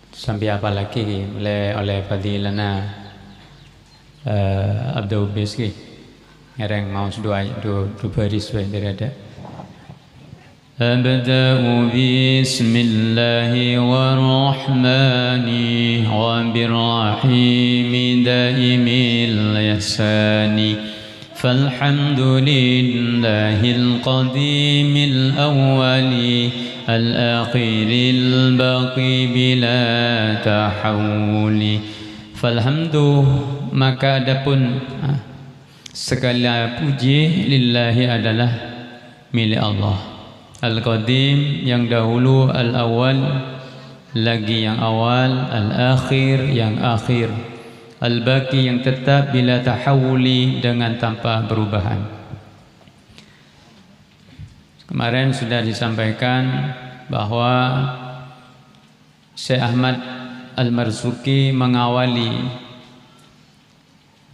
Sampai apa lagi oleh Fadilana Abdul Biski ngereng mau dua baris dari ada. Abda'u bismillahi wa rahmani wa birrahimi daimil ihsani فالحمد لله القديم الأول الآخر الباقي بلا تحول فالحمد maka adapun segala puji lillahi adalah milik Allah Al-Qadim yang dahulu, Al-Awwal lagi yang awal, Al-Akhir yang akhir, Al-Baqi yang tetap bila tahawuli dengan tanpa perubahan. Kemarin sudah disampaikan bahwa Syekh Ahmad Al-Marzuki mengawali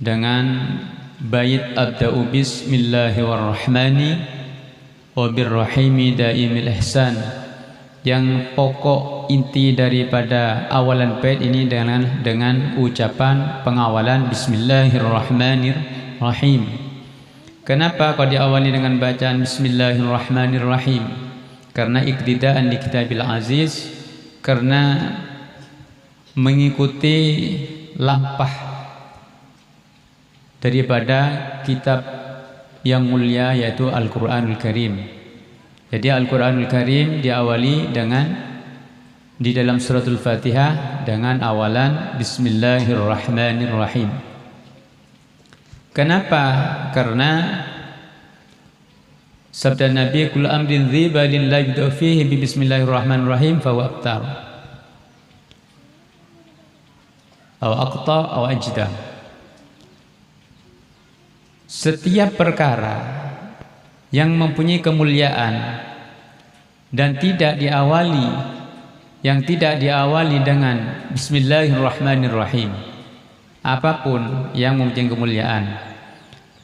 dengan bait Abda'u bismillahirrahmani wa birrahimi daimil ihsan, yang pokok inti daripada awalan bait ini dengan ucapan pengawalan Bismillahirrahmanirrahim. Kenapa kau diawali dengan bacaan Bismillahirrahmanirrahim? Karena iktidaan di Kitabil Aziz, karena mengikuti lampah daripada kitab yang mulia yaitu Al-Quranul Karim. Jadi Al-Quranul Karim diawali dengan di dalam suratul Fatihah dengan awalan Bismillahirrahmanirrahim. Kenapa? Karena sabda Nabi kul amrin dhiba lillahi yubda'u fihi bi bismillahirrahmanirrahim fahuwa abtar aw aqta aw ajda. Setiap perkara yang mempunyai kemuliaan dan yang tidak diawali dengan Bismillahirrahmanirrahim, apapun yang mempunyai kemuliaan,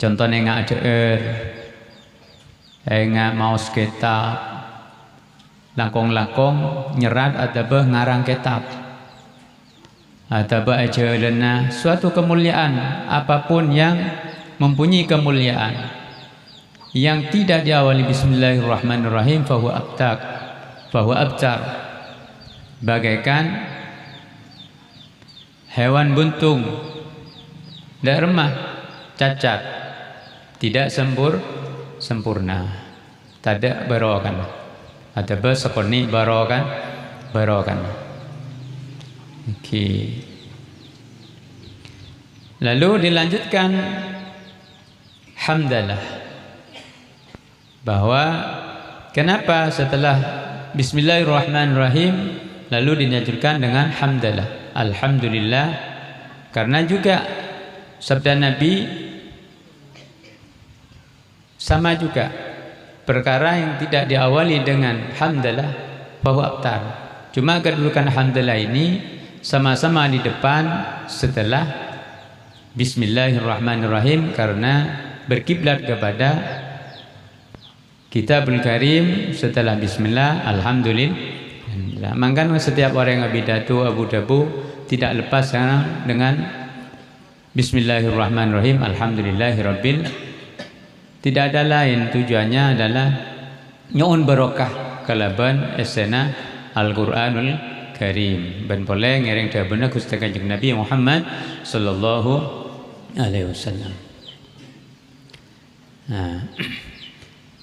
contohnya ngak deer, ngak maos kitab, langkong-langkong nyerat atau ngarang kitab, atau aja lena suatu kemuliaan, apapun yang mempunyai kemuliaan yang tidak diawali Bismillahirrahmanirrahim fahuwa abtar, bagaikan hewan buntung tidak remah, cacat, tidak sempurna, tidak barokan atau seperti barokan. Okay. Lalu dilanjutkan hamdalah, bahwa kenapa setelah Bismillahirrahmanirrahim lalu dilanjutkan dengan hamdalah, alhamdulillah, karena juga sabda Nabi sama juga, perkara yang tidak diawali dengan hamdalah bahwa abtar. Cuma kedudukan hamdalah ini sama-sama di depan setelah Bismillahirrahmanirrahim karena berkiblat kepada Kitabul Karim setelah Bismillah, alhamdulillah. Maka setiap orang yang abidatu Abu Dabu tidak lepas dengan Bismillahirrahmanirrahim, alhamdulillahirabbil. Tidak ada lain, tujuannya adalah nyuun barokah kalaban esena Al-Quranul Karim. Ben boleh ngereng dabena Gusti Kanjeng Nabi Muhammad sallallahu alaihi wasallam. Nah,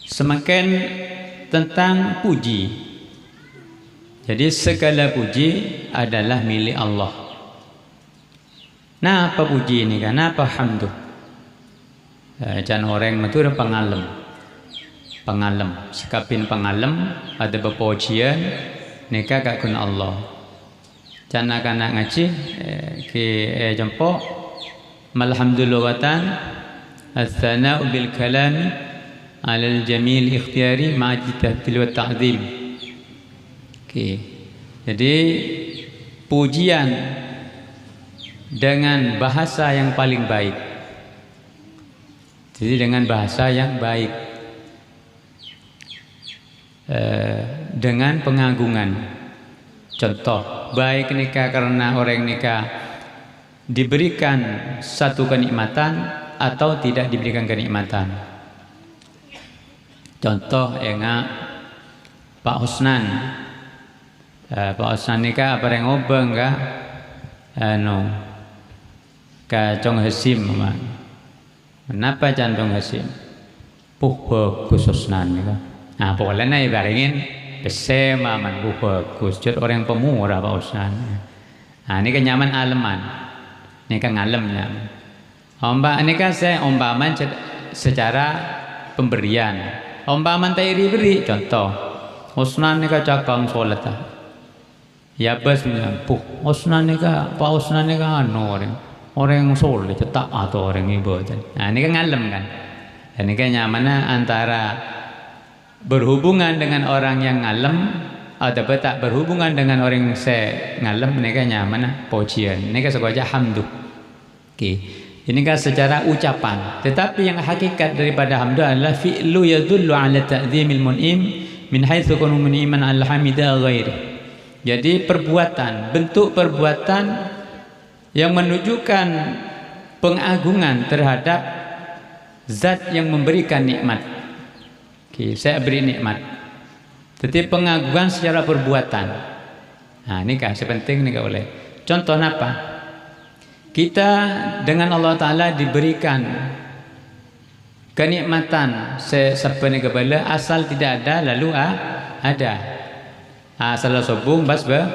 semakin tentang puji. Jadi segala puji adalah milik Allah. Nah, apa puji ini? Kenapa hamdu? Jangan orang itu pengalem, sikapin pengalem ada bepujian neka kakun Allah. Jangan anak ngaji ke jempok malhamdulillahatan as-sana'u bil kalami alal jamil ikhtiyari ma'ajitatil wa ta'zim. Jadi pujian dengan bahasa yang paling baik. Jadi dengan bahasa yang baik. dengan pengagungan. Contoh, baik nikah karena orang nikah diberikan satu kenikmatan atau tidak diberikan kenikmatan. Contoh Pak Husnan. Pak Husnan nikah apa yang ngobeng kah? Ka Chong Hasim. Kenapa Chong Hasim? Bagus Husnan nikah. Nah, pokoknya ibaringin besema man bagus. Jadi orang pemurah Pak Husnan. Nah, ini kan nyaman aleman. Ini kan ngalemnya. Ini kan saya umpaman secara pemberian. Umpaman tak beri. Contoh, Husnan nikah cakang sholat. Ya basnya, Husnan nikah, Pak Husnan nikah orang sholat cetak atau orang ibadah. Nah, ini kan ngalem kan. Dan ini kan nyamannya antara berhubungan dengan orang yang ngalem atau tak berhubungan dengan orang yang ngalem. Ini kan nyamannya pujian. Ini kan sebagai hamdu. Okay. Ini kan secara ucapan. Tetapi yang hakikat daripada hamdu adalah fi'lu yadullu ala ta'zimil mun'im min haitsu kunu mun'iman al hamida ghairi. Jadi perbuatan, bentuk perbuatan yang menunjukkan pengagungan terhadap zat yang memberikan nikmat. Okay, saya beri nikmat. Jadi pengagungan secara perbuatan. Nah, ini kan sepenting nih oleh. Contoh apa? Kita dengan Allah Ta'ala diberikan kenikmatan sepenuhnya kebala asal tidak ada lalu ada. Asal sobung bas ba,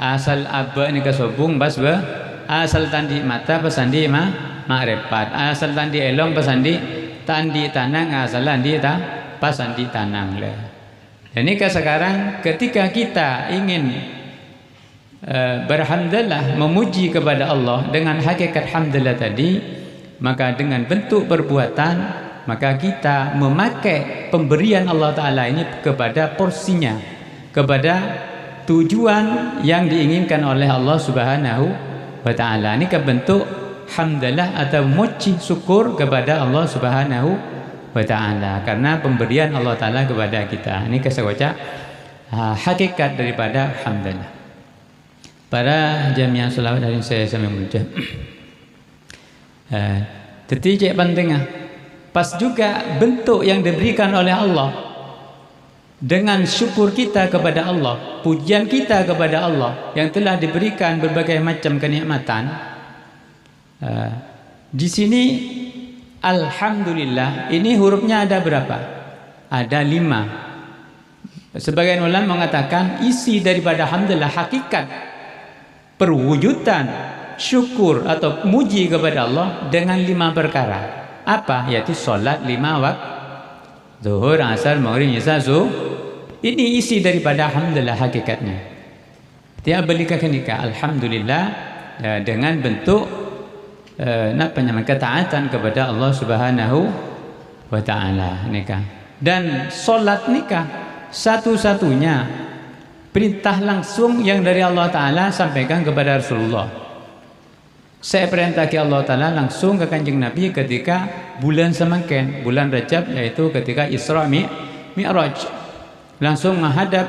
asal abba ni kasobung bas ba, asal tandi mata pasandi ma'rifat, asal tandi elong pasandi tandi tanang, asal tandi pasandi tanang le. Ini sekarang ketika kita ingin berhamdalah memuji kepada Allah dengan hakikat hamdalah tadi, maka dengan bentuk perbuatan maka kita memakai pemberian Allah Ta'ala ini kepada porsinya, kepada tujuan yang diinginkan oleh Allah Subhanahu wa Ta'ala. Ini bentuk hamdalah atau muji syukur kepada Allah Subhanahu wa Ta'ala karena pemberian Allah Ta'ala kepada kita. Ini kesewaja hakikat daripada hamdalah. Para jamiah selawat dari saya sama muda. Jadi pentingnya pas juga bentuk yang diberikan oleh Allah dengan syukur kita kepada Allah, pujian kita kepada Allah yang telah diberikan berbagai macam kenikmatan. Di sini alhamdulillah ini hurufnya ada berapa? Ada 5. Sebagian ulama mengatakan isi daripada alhamdulillah hakikat perwujudan syukur atau muji kepada Allah dengan 5 perkara. Apa? Yaitu solat 5 waktu, zuhur, asar, maghrib, isya, zuhur. Ini isi daripada alhamdulillah hakikatnya. Dia berikan nikah alhamdulillah dengan bentuk ketaatan kepada Allah Subhanahu wa Ta'ala nikah. Dan solat nikah satu-satunya perintah langsung yang dari Allah Ta'ala sampaikan kepada Rasulullah. Saya perintahkan Allah Ta'ala langsung ke Kanjeng Nabi ketika bulan semakin, bulan Rajab, yaitu ketika Isra Mi'raj. Langsung menghadap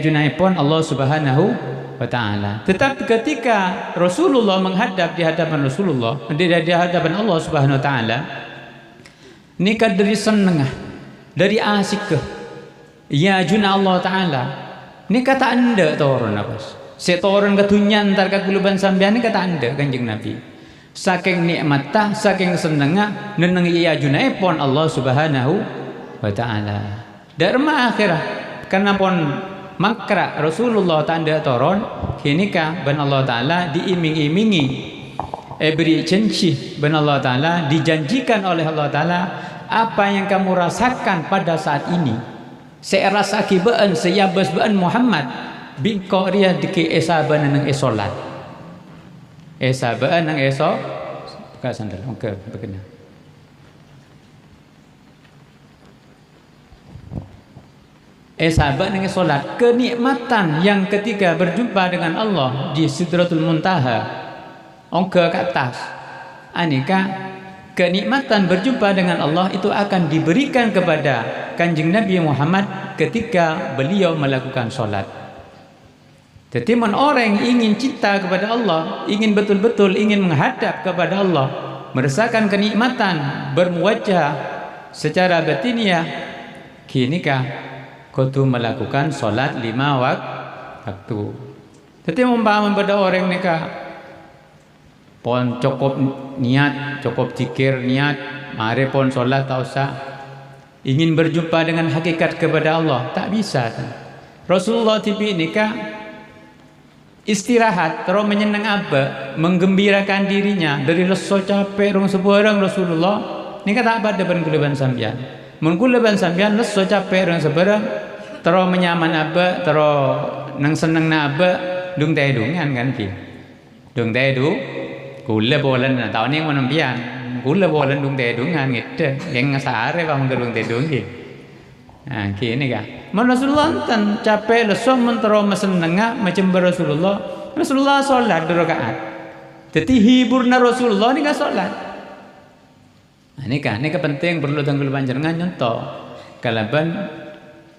junaipun Allah Subhanahu wa Ta'ala. Tetapi ketika Rasulullah menghadap di hadapan Rasulullah, di hadapan Allah Subhanahu wa Ta'ala, nikah dari senengah, dari asik ke ya juna Allah Ta'ala, nikah tak anda turun apa setoran ketunyan antar kaguluban sambian nikah tak anda Kanjeng Nabi. Saking nikmatah, saking senengah neneng ya junaipun Allah Subhanahu wa Ta'ala. Dharma akhirah karena pun makra Rasulullah tanda toron kinika ben Allah Ta'ala diiming-imingi beri janji ben Allah Ta'ala dijanjikan oleh Allah Ta'ala apa yang kamu rasakan pada saat ini saya rasa kibaan saya basbaan Muhammad bin Qariah diki esabaan nang esolat esabaan nang eso buka sandal oke begini. Sahabat dengan solat kenikmatan yang ketika berjumpa dengan Allah di Sidratul Muntaha ongke ke atas anika kenikmatan berjumpa dengan Allah itu akan diberikan kepada Kanjeng Nabi Muhammad ketika beliau melakukan solat. Jadi orang ingin cinta kepada Allah, ingin betul-betul ingin menghadap kepada Allah, merasakan kenikmatan bermuwajah secara batiniah, kinikah kudu melakukan solat 5 waktu. Jadi umpama pada orang nikah pon cukup niat, cukup zikir niat, mari pon solat tak usah. Ingin berjumpa dengan hakikat kepada Allah, tak bisa. Rasulullah tipi nikah istirahat, terus menyenang apa, menggembirakan dirinya dari leso capek rong sebarang Rasulullah. Nikah tak ada depan kuleban sambian. Mun kuleban sambian leso capek rong sebarang, terus menyaman apa, terus nang seneng na apa, dung tedungan kan ki. Dung tedu kula bolan na tahun yang menampian kula bolan dung tedungan gitu yang ngasare bang dung tedung ki nah kini kah man Rasulullah tan capek leso mentero mesenengah macam Rasulullah solat 2 rakaat jadi hiburna Rasulullah ni ka solat ini penting perlu tanggul panjenengan nyontoh kalaban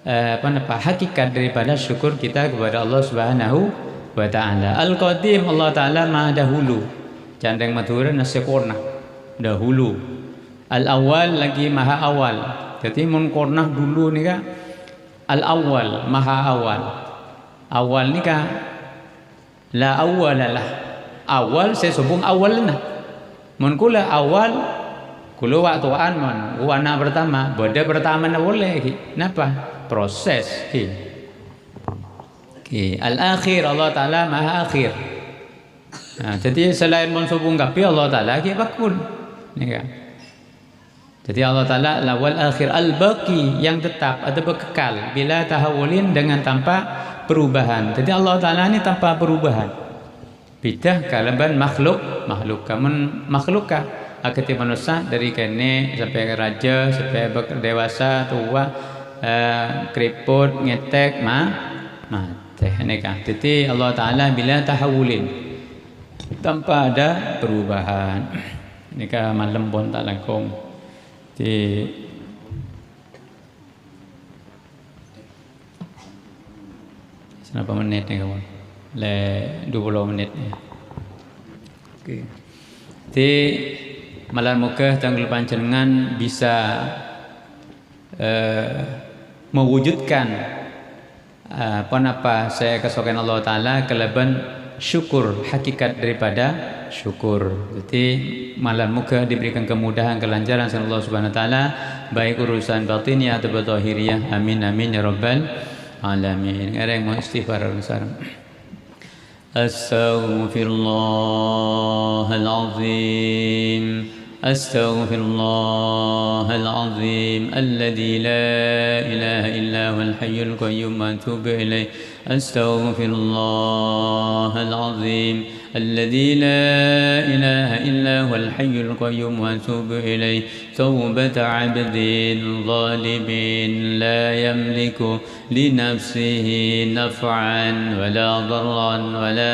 hakikat daripada syukur kita kepada Allah Subhanahu wa taala. Al-Qadim, Allah taala Maha dahulu. Candeng Madura nasi korna dahulu. Al-awwal lagi maha awal. Jadi mun korna dulu ni ka al-awwal maha awal. Awal ni ka la awwalalah. Awal saya subung awal na. Mun kula awal kula waktuan mun wana pertama, beda pertama na boleh. Napa? Proses ki. Al-akhir Allah taala maha akhir. Nah, jadi selain mensubung kapi Allah taala ki bakun. Nih kan. Jadi Allah taala lawal akhir al-baqi yang tetap atau kekal bila tahawulin dengan tanpa perubahan. Jadi Allah taala ini tanpa perubahan. Bidah kalaban makhluk kamun makhlukah akati manusia dari kene sampai raja sampai dewasa tua keriput ngetek teh ini kan. Jadi Allah taala bila tahawulin tanpa ada perubahan. Ini kan malam pun tak langkung. Di berapa menit ni kawan? 20 menit ni. Okey. Jadi malam muka tanggul panjenengan bisa mewujudkan apa saya kesokan Allah taala kelebihan syukur, hakikat daripada syukur. Jadi malam muka diberikan kemudahan, kelancaran oleh Allah Subhanahu wa taala baik urusan batiniah atau zahiriyah. Amin amin ya rabbal alamin. Ada yang mau istighfar sareng. Astaghfirullahal azim. أستغفر الله العظيم الذي لا إله إلا هو الحي القيوم وأتوب إليه أستغفر الله العظيم الذي لا إله إلا هو الحي القيوم وأتوب إليه توبة عبد ظالم لا يملك لنفسه نفعا ولا ضرا ولا